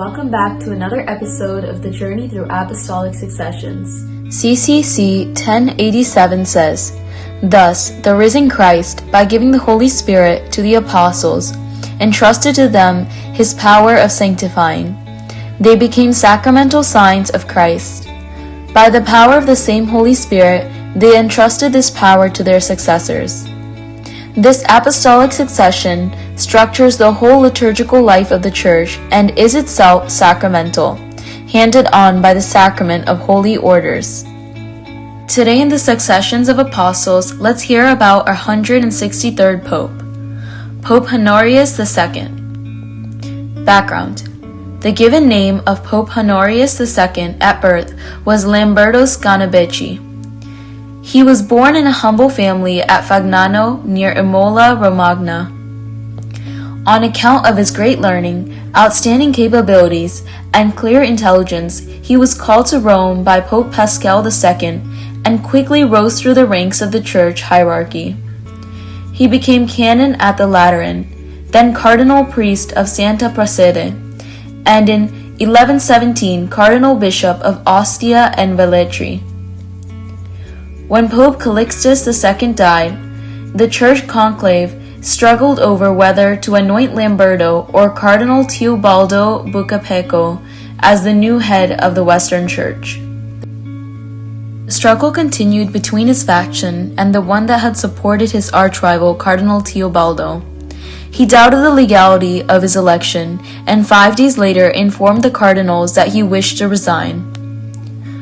welcome back to another episode of the Journey Through Apostolic Successions. CCC 1087 says, "Thus, the risen Christ, by giving the Holy Spirit to the apostles, entrusted to them his power of sanctifying. They became sacramental signs of Christ. By the power of the same Holy Spirit, they entrusted this power to their successors. This apostolic succession structures the whole liturgical life of the Church and is itself sacramental, handed on by the sacrament of holy orders." Today in the Successions of Apostles, let's hear about our 163rd Pope, Pope Honorius II. Background: the given name of Pope Honorius II at birth was Lamberto Scannabecchi. He was born in a humble family at Fagnano near Imola, Romagna. On account of his great learning, outstanding capabilities, and clear intelligence, he was called to Rome by Pope Pope II and quickly rose through the ranks of the church hierarchy. He became canon at the Lateran, then cardinal priest of Santa Prassede, and in 1117 cardinal bishop of Ostia and Velletri. When Pope Calixtus II died, the church conclave struggled over whether to anoint Lamberto or Cardinal Teobaldo Bucapeco as the new head of the Western Church. The struggle continued between his faction and the one that had supported his archrival Cardinal Teobaldo. He doubted the legality of his election and 5 days later informed the cardinals that he wished to resign.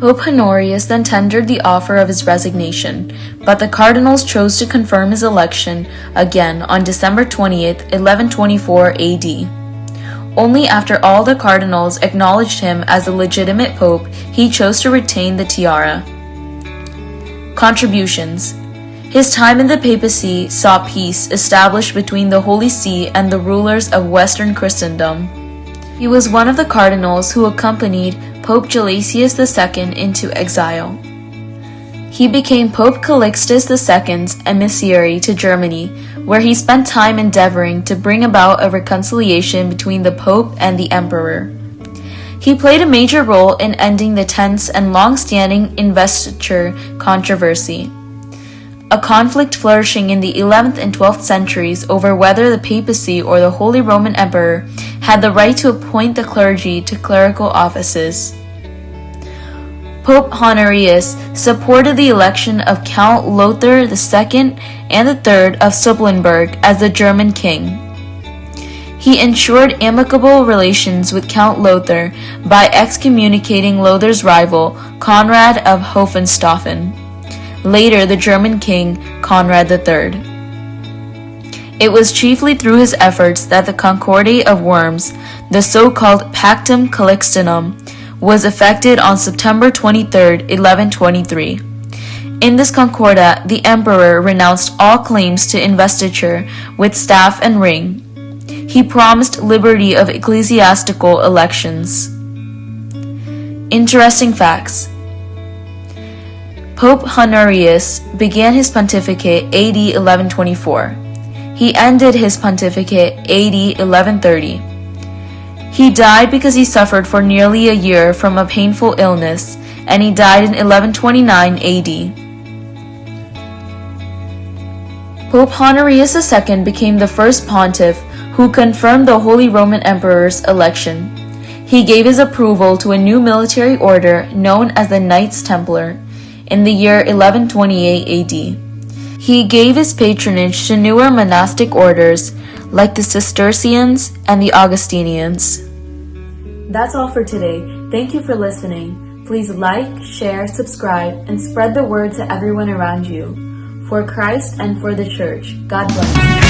Pope Honorius then tendered the offer of his resignation, but the cardinals chose to confirm his election again on December 20th, 1124 AD. Only after all the cardinals acknowledged him as the legitimate pope, he chose to retain the tiara. Contributions: his time in the papacy saw peace established between the Holy See and the rulers of Western Christendom. He was one of the cardinals who accompanied Pope Gelasius II into exile. He became Pope Calixtus II's emissary to Germany, where he spent time endeavoring to bring about a reconciliation between the Pope and the Emperor. He played a major role in ending the tense and long-standing investiture controversy, a conflict flourishing in the 11th and 12th centuries over whether the papacy or the Holy Roman Emperor had the right to appoint the clergy to clerical offices. Pope Honorius supported the election of Count Lothar II and III of Supplenburg as the German king. He ensured amicable relations with Count Lothar by excommunicating Lothar's rival, Conrad of Hohenstaufen, later the German king, Conrad III. It was chiefly through his efforts that the Concordat of Worms, the so-called Pactum Calixtinum, was effected on September 23, 1123. In this concordat, the emperor renounced all claims to investiture with staff and ring. He promised liberty of ecclesiastical elections. Interesting facts. Pope Honorius began his pontificate AD 1124. He ended his pontificate AD 1130. He died because he suffered for nearly a year from a painful illness, and he died in 1129 AD. Pope Honorius II became the first pontiff who confirmed the Holy Roman Emperor's election. He gave his approval to a new military order known as the Knights Templar in the year 1128 AD. He gave his patronage to newer monastic orders like the Cistercians and the Augustinians. That's all for today. Thank you for listening. Please like, share, subscribe, and spread the word to everyone around you. For Christ and for the Church. God bless.